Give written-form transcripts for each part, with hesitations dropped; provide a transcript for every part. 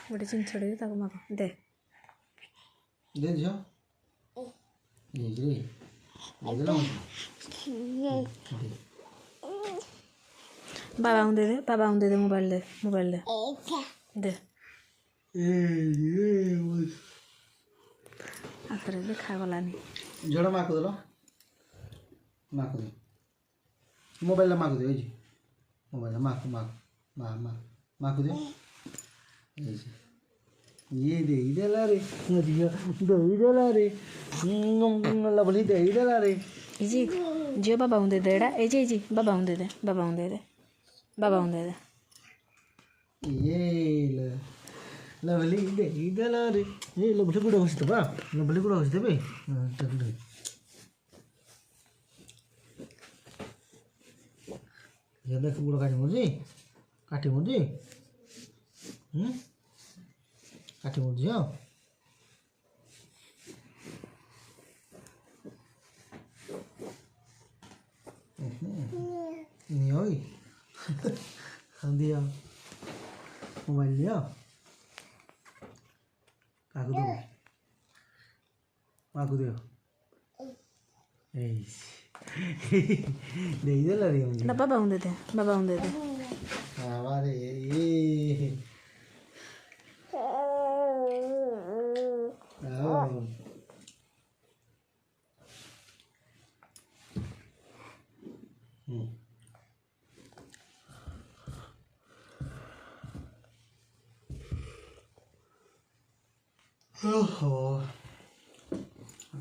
ଗୋଟେ ଜିନିଷଟେ ତାକୁ ମାଗ ଦେ ଝିଅ ବାବାଙ୍କୁ ଦେ ବାବାଙ୍କୁ ଦେ ମୋବାଇଲ ଦେ ଦେ ଆଖରେ ଦେଖାଗଲାନି ଝିଅଟା ମାକୁ ଦେଲ ମାକୁ ଦେ ମୋବାଇଲଟା ମାକୁ ଦେ ମୋବାଇଲଟା ମାକୁ ଦେ ये ଦେଇଦେଲା ରେ ଝିଅ ଦେଇଦେଲା ରେ ଲଭଲି ଦେଇଦେଲା ରେ ଇଜି ଝିଅ ବାବାଙ୍କୁ ଦେ ଏଇଟା ଇଜି ବାବାଙ୍କୁ ଦେ ବାବାଙ୍କୁ ଦେ ବାବାଙ୍କୁ ଦେ ये लवली ଦେଇଦେଲା ରେ ଏ ଲଭଲି ଗୁଡ଼ା ବସିଦେବା ଲଭଲି ଗୁଡ଼ା ବସିଦେବେ ये देख गुड़ा काटी मुझे काटी मुझे हाँ नहीं होगी दिया मोबाइल लिया काकू दो काकू दो दे इधर ला रही हूँ ना बाबा दे दे हमारे ये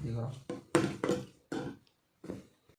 देखो